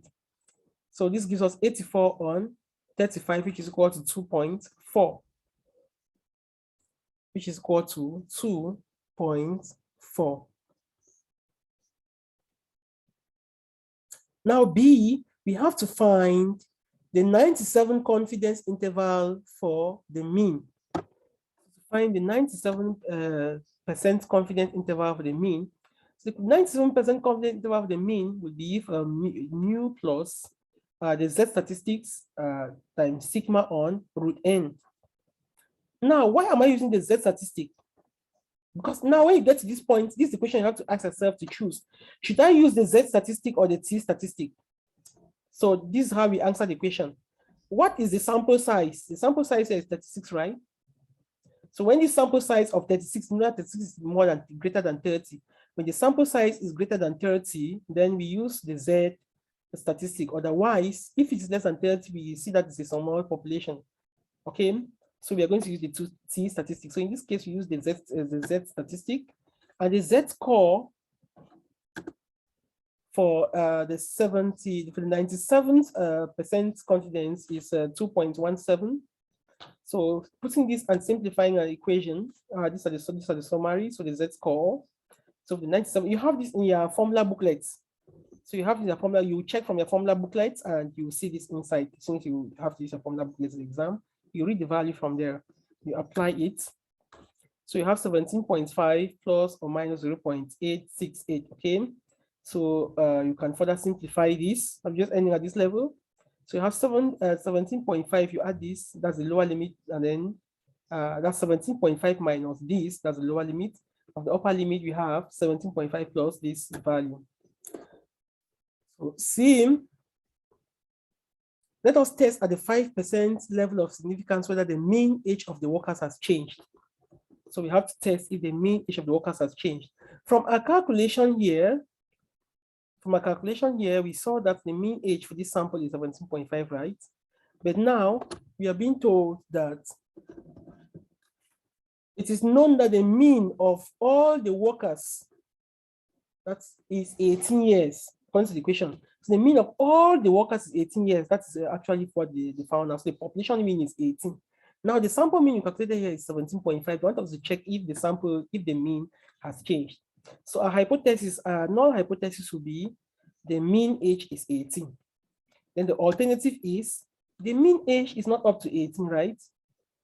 So this gives us 84 on 35, which is equal to 2.4, which is equal to 2.4. Now B, we have to find the 97 confidence interval for the mean. To find the 97% confidence interval for the mean, so the 97% confidence interval for the mean would be if mu plus the z statistics times sigma on root n. Now, why am I using the z statistic? Because now when you get to this point, this is the question you have to ask yourself to choose. Should I use the z statistic or the t statistic? So this is how we answer the question. What is the sample size? The sample size is 36, right? So when the sample size of 36, not 36 is more than greater than 30. When the sample size is greater than 30, then we use the z statistic. Otherwise, if it's less than 30, we see that it's a small population. Okay, so we are going to use the 2t statistic. So in this case, we use the z statistic, and the z score for the 97% confidence is 2.17. So putting this and simplifying our equation, these are the summary. So the z score. So the 97, you have this in your formula booklets. So you have this formula, you check from your formula booklets and you see this inside. Since you have to use your formula booklets in the exam, you read the value from there, you apply it. So you have 17.5 plus or minus 0.868, okay? So you can further simplify this. I'm just ending at this level. So you have 17.5, you add this, that's the lower limit, and then that's 17.5 minus this, that's the lower limit. Of the upper limit, we have 17.5 plus this value. So see, let us test at the 5% level of significance whether the mean age of the workers has changed. So we have to test if the mean age of the workers has changed. From our calculation here, we saw that the mean age for this sample is 17.5, right? But now we are being told that it is known that the mean of all the workers that is 18 years, according to the question. So the mean of all the workers is 18 years. That is actually what they found out. So the population mean is 18. Now the sample mean you calculated here is 17.5. We want us to check if the mean has changed. So our hypothesis, null hypothesis will be the mean age is 18. Then the alternative is the mean age is not up to 18, right?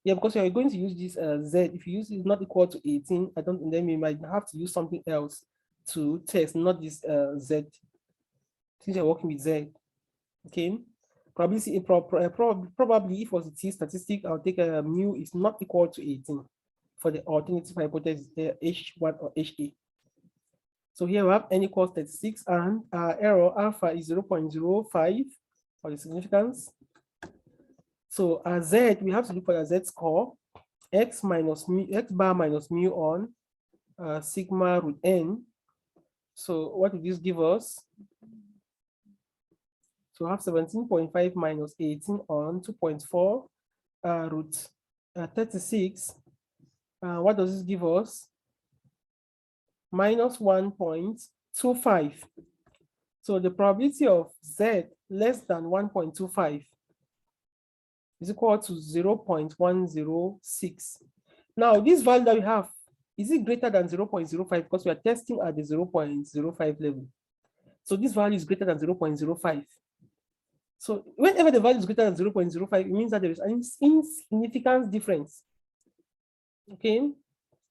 Yeah, because you're going to use this z. If you use it not equal to 18, then we might have to use something else to test, not this z, since you're working with z. Okay, probably if it was a t statistic, I'll take a mu is not equal to 18 for the alternative hypothesis h1 or ha. So here we have n equals 36 and error alpha is 0.05 for the significance. So as Z, we have to look for a Z score, X bar minus mu on sigma root n. So what will this give us? So we have 17.5 minus 18 on 2.4 root 36. What does this give us? Minus 1.25. So the probability of Z less than 1.25 is equal to 0.106. Now, this value that we have, is it greater than 0.05? Because we are testing at the 0.05 level. So this value is greater than 0.05. So whenever the value is greater than 0.05, it means that there is an insignificant difference. Okay,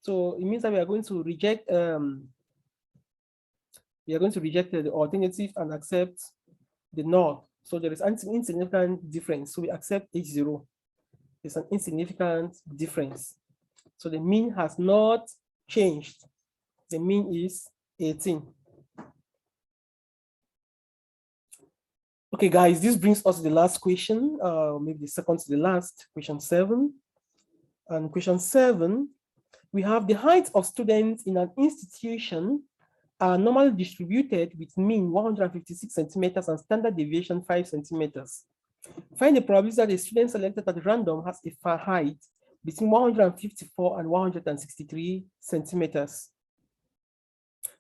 so it means that we are going to reject the alternative and accept the null. So there is an insignificant difference. So we accept H0. It's an insignificant difference. So the mean has not changed. The mean is 18. Okay, guys, this brings us to the last question, maybe the second to the last, question 7. And question 7, we have the height of students in an institution are normally distributed with mean 156 centimeters and standard deviation 5 centimeters. Find the probability that a student selected at random has a far height between 154 and 163 centimeters.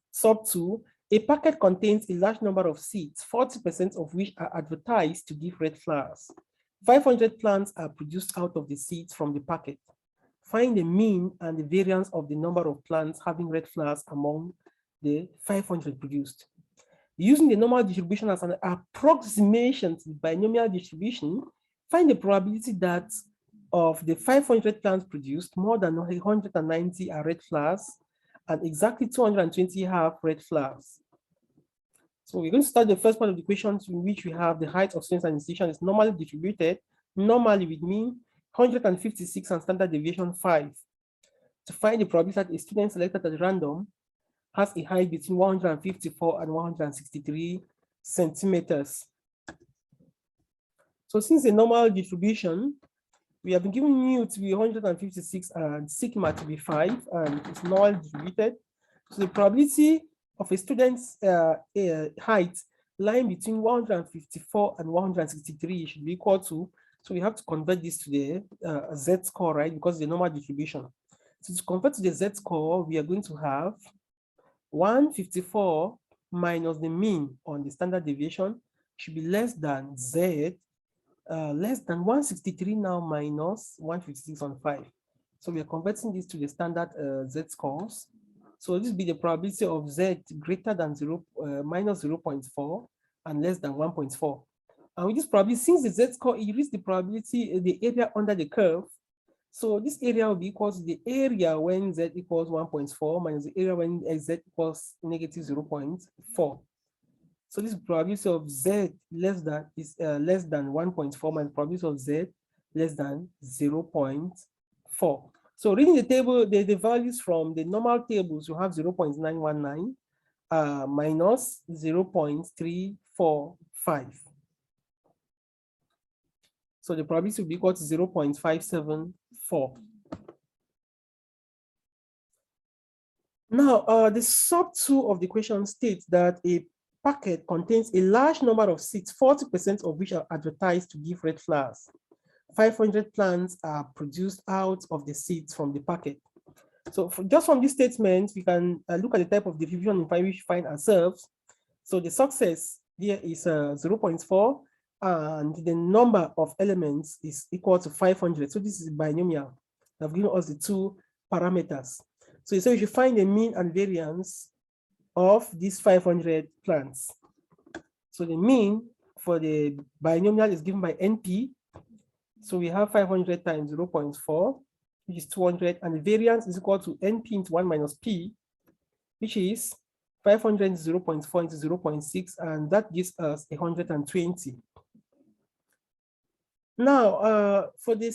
Sub 2, a packet contains a large number of seeds, 40% of which are advertised to give red flowers. 500 plants are produced out of the seeds from the packet. Find the mean and the variance of the number of plants having red flowers among the 500 produced. Using the normal distribution as an approximation to the binomial distribution, find the probability that of the 500 plants produced, more than 190 are red flowers, and exactly 220 have red flowers. So we're going to start the first part of the question, in which we have the height of students and institution is normally distributed, normally with mean 156 and standard deviation 5. To find the probability that a student selected at random has a height between 154 and 163 centimeters. So since a normal distribution, we have been given mu to be 156 and sigma to be 5, and it's normally distributed. So the probability of a student's height lying between 154 and 163 should be equal to, so we have to convert this to the Z score, right? Because the normal distribution. So to convert to the Z score, we are going to have 154 minus the mean on the standard deviation should be less than Z, less than 163 now minus 156 on 5. So we are converting this to the standard Z scores. So this will be the probability of Z greater than minus 0.4 and less than 1.4. And with this probability, since the Z score is the probability, the area under the curve, so this area will be equal to the area when Z equals 1.4 minus the area when Z equals negative 0.4. So this probability of Z less than 1.4 minus probability of Z less than 0.4. So reading the table, the values from the normal tables, you have 0.919 minus 0.345. So the probability will be equal to 0.574. Now, the sub 2 of the question states that a packet contains a large number of seeds, 40% of which are advertised to give red flowers. 500 plants are produced out of the seeds from the packet. So just from this statement, we can look at the type of distribution in which we find ourselves. So the success here is 0.4, and the number of elements is equal to 500. So this is binomial. They've given us the two parameters. So we should find the mean and variance of these 500 plants. So the mean for the binomial is given by NP. So we have 500 times 0.4, which is 200, and the variance is equal to NP into 1 minus P, which is 500 into 0.4 into 0.6, and that gives us 120. Now, for the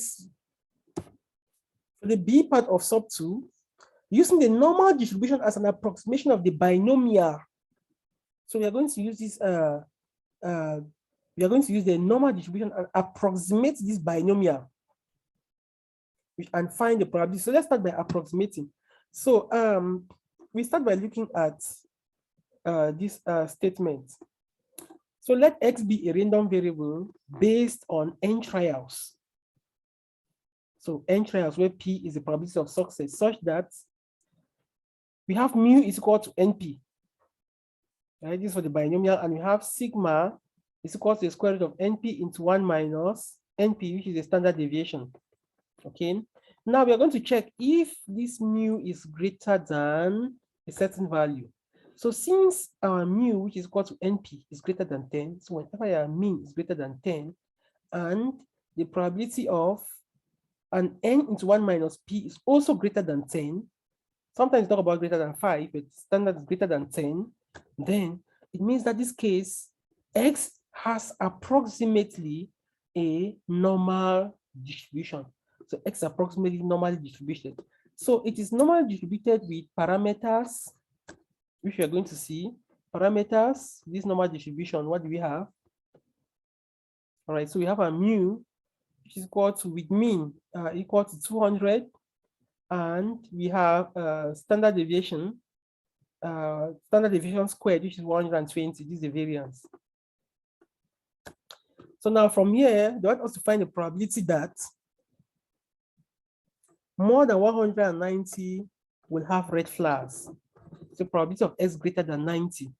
B part of sub 2, using the normal distribution as an approximation of the binomial. So we are going to use this, we are going to use the normal distribution and approximate this binomial and find the probability. So let's start by approximating. So we start by looking at this statement. So let X be a random variable based on n trials. So n trials where P is the probability of success, such that we have mu is equal to NP. Right, this is for the binomial, and we have sigma is equal to the square root of NP into 1 minus NP, which is the standard deviation. Okay, now we are going to check if this mu is greater than a certain value. So since our mu, which is equal to NP, is greater than 10, so whenever our mean is greater than 10, and the probability of an n into 1 minus p is also greater than 10, sometimes talk about greater than 5, but standard is greater than 10, then it means that this case, X has approximately a normal distribution. So X is approximately normally distributed. So it is normally distributed with parameters, which we are going to see. Parameters, this normal distribution, what do we have? All right, so we have a mu, which is equal to, with mean, equal to 200. And we have standard deviation squared, which is 120. This is the variance. So now from here, they want us to find the probability that more than 190 will have red flags. So probability of X greater than 90.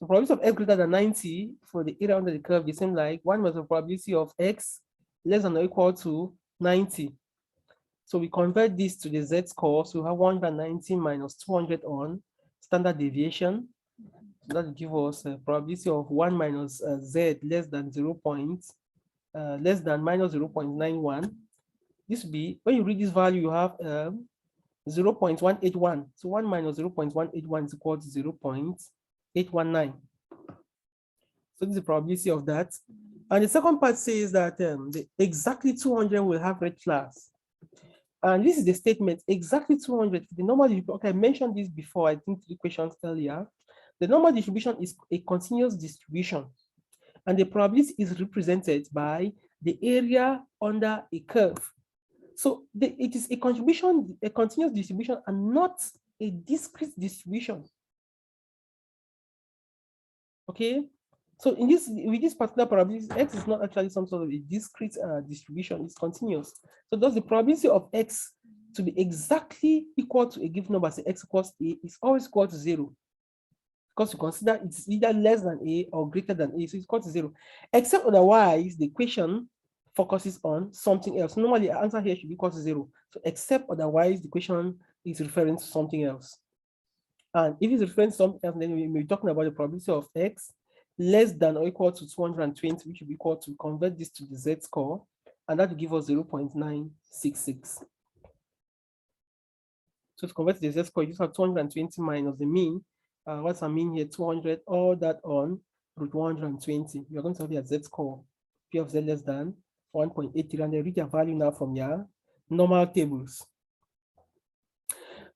The probability of X greater than 90 for the area under the curve is same like 1 was the probability of X less than or equal to 90. So we convert this to the z-score. So we have 190 minus 200 on standard deviation. So that will give us a probability of 1 minus z less than less than minus 0.91. This will be, when you read this value, you have 0.181. So 1 minus 0.181 is equal to 0.819. So this is the probability of that. And the second part says that exactly 200 will have red flags. And this is the statement, exactly 200. The normal distribution, okay, I mentioned this before, I think 3 questions earlier. The normal distribution is a continuous distribution. And the probability is represented by the area under a curve. So it is a continuous distribution and not a discrete distribution. Okay, so in this, with this particular probability, X is not actually some sort of a discrete distribution, it's continuous. So thus the probability of X to be exactly equal to a given number, say X equals A, is always equal to 0. Because you consider it's either less than A or greater than A, so it's equal to 0. Except otherwise, the equation focuses on something else. Normally, the answer here should be equal to 0. So except otherwise, the equation is referring to something else. And if it's referring to something else, then we'll be talking about the probability of X less than or equal to 220, which will be equal to, convert this to the z-score, and that will give us 0.966. So to convert to the z-score, you just have 220 minus the mean. What's our mean here? 200, all that on root 120. We are going to have your z-score, P of z less than 1.83, and they read your value now from your normal tables.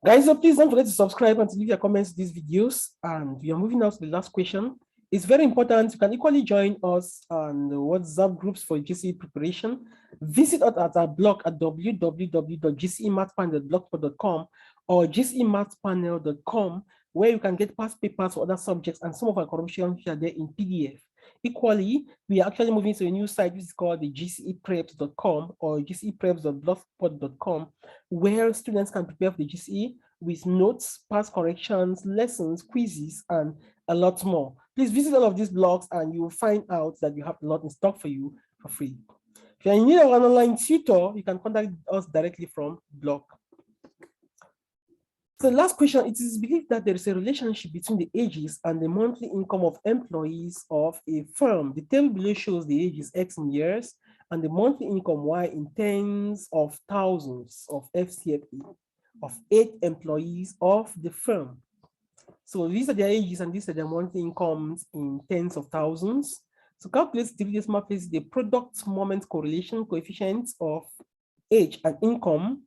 Guys, so please don't forget to subscribe and to leave your comments to these videos. And we are moving now to the last question. It's very important. You can equally join us on the WhatsApp groups for GCE preparation. Visit us at our blog at www.gcemathpanel.blogspot.com or gcemathpanel.com, where you can get past papers for other subjects and some of our corrections are there in PDF. Equally, we are actually moving to a new site which is called the gcepreps.com or gcepreps.blogspot.com, where students can prepare for the GCE with notes, past corrections, lessons, quizzes, and a lot more. Please visit all of these blogs and you will find out that you have a lot in stock for you for free. If you're in need of an online tutor, you can contact us directly from blog. So last question, it is believed that there is a relationship between the ages and the monthly income of employees of a firm. The table below shows the ages X in years and the monthly income Y in tens of thousands of FCFE of 8 employees of the firm. So these are their ages and these are their monthly incomes in tens of thousands. So calculate dividends matrix the product moment correlation coefficients of age and income,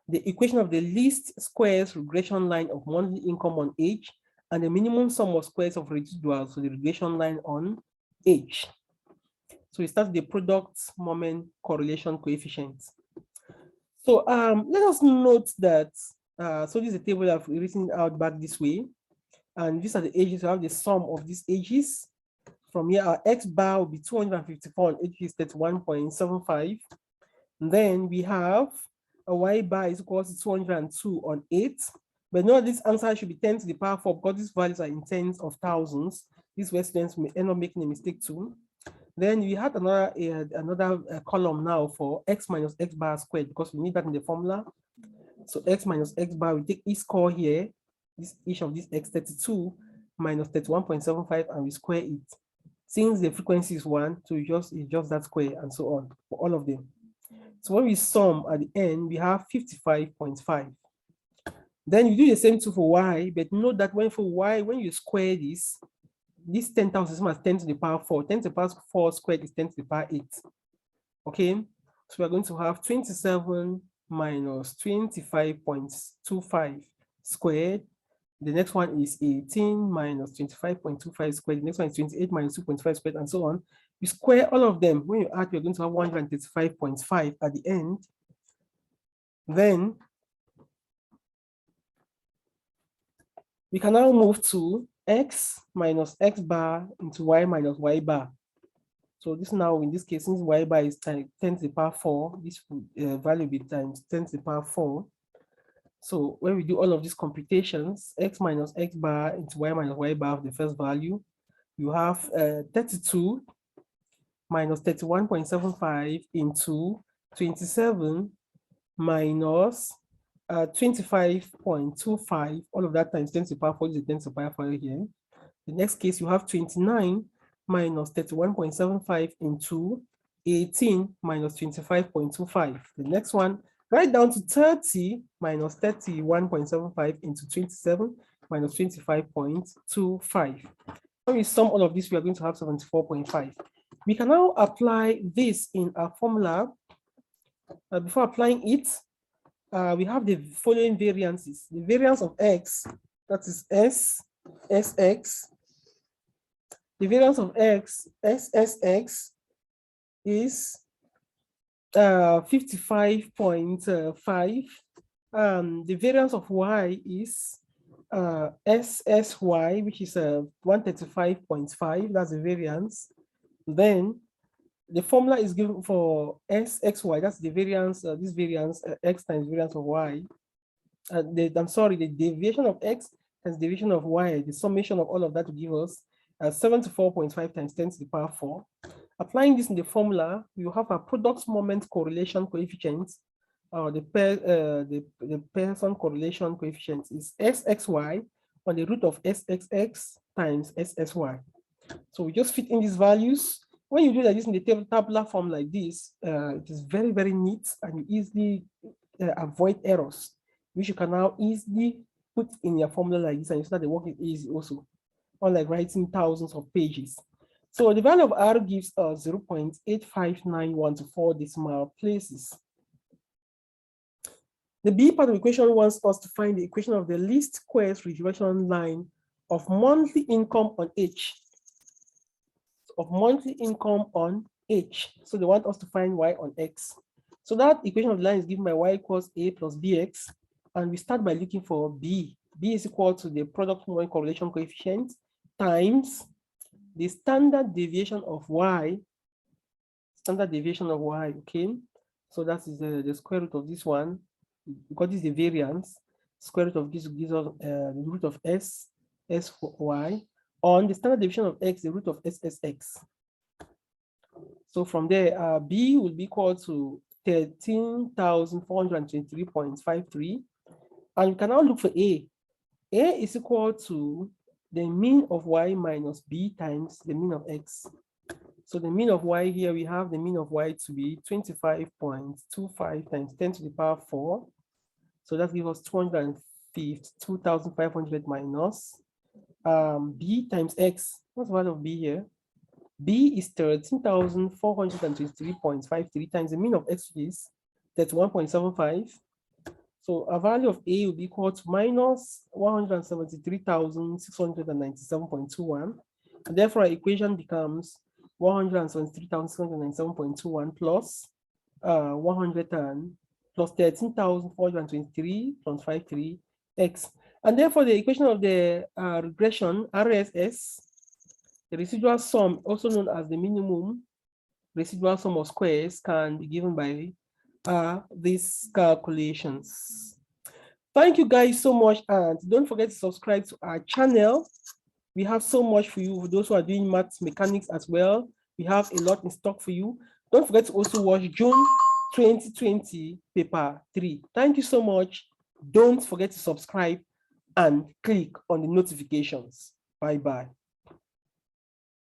the equation of the least squares regression line of monthly income on age, and the minimum sum of squares of residual, so the regression line on H. So we start the product moment correlation coefficient. So let us note that, so this is a table I've written out back this way. And these are the ages. We have the sum of these ages. From here, our X bar will be 254 and H is 31.75. Then we have a Y bar is equal to 202 on 8. But note this answer should be 10 to the power 4 because these values are in tens of thousands. These way students may end up making a mistake too. Then we had another column now for X minus X bar squared because we need that in the formula. So X minus X bar, we take each score here, each of these X 32 minus 31.75 and we square it. Since the frequency is 1, so it's just that square and so on for all of them. So when we sum at the end, we have 55.5. Then you do the same too for Y, but note that for Y, when you square this 10,000 is as 10 to the power 4. 10 to the power 4 squared is 10 to the power 8. Okay, so we're going to have 27 minus 25.25 squared. The next one is 18 minus 25.25 squared. The next one is 28 minus 2.5 squared, and so on. You square all of them. When you add, you're going to have 135.5 at the end. Then we can now move to X minus X bar into Y minus Y bar. So this now, in this case, since Y bar is 10 to the power 4, this value will be times 10 to the power 4. So when we do all of these computations, X minus X bar into Y minus Y bar of the first value, you have 32 minus 31.75 into 27 minus 25.25, all of that times 10 to the power 4 is 10 to the power 4 here. The next case, you have 29 minus 31.75 into 18 minus 25.25. The next one, right down to 30 minus 31.75 into 27 minus 25.25. When we sum all of this, we are going to have 74.5. We can now apply this in our formula. Before applying it, we have the following variances. The variance of X, that is SX. The variance of X, SSX, is 55.5. The variance of Y is SSY, which is 135.5. That's the variance. Then the formula is given for SXY. That's the variance. This variance X times variance of Y. The deviation of X times deviation of Y. The summation of all of that will give us 74.5 times 10 to the power 4. Applying this in the formula, you have a product moment correlation coefficient. The Poisson correlation coefficient is SXY on the root of SXX times SSY. So we just fit in these values. When you do that in the tabular form like this, it is very, very neat and you easily avoid errors, which you can now easily put in your formula like this, and you start the work is easy also, unlike writing thousands of pages. So the value of R gives us 0.8591 to 4 decimal places. The B part of the equation wants us to find the equation of the least squares regression line of monthly income on H. So they want us to find Y on X. So that equation of the line is given by Y equals A plus BX. And we start by looking for B. B is equal to the product moment correlation coefficient times the standard deviation of Y. Okay? So that is the square root of this one. Because this is the variance, square root of this gives us the root of SY on the standard deviation of X, the root of SSX. So from there, B will be equal to 13,423.53. And we can now look for A. A is equal to the mean of Y minus B times the mean of X. So the mean of Y here, we have the mean of Y to be 25.25 times 10 to the power 4. So that gives us 252,500 minus B times X. What's the value of B here? B is 13,423.53 times the mean of X is 31.75. So a value of A will be equal to minus 173,697.21. And therefore our equation becomes 173,697.21 plus 100 and plus 13,423.53 x. And therefore, the equation of the regression, RSS, the residual sum, also known as the minimum residual sum of squares, can be given by these calculations. Thank you guys so much, and don't forget to subscribe to our channel. We have so much for you, for those who are doing maths mechanics as well. We have a lot in stock for you. Don't forget to also watch June 2020 paper 3. Thank you so much. Don't forget to subscribe and click on the notifications. Bye-bye.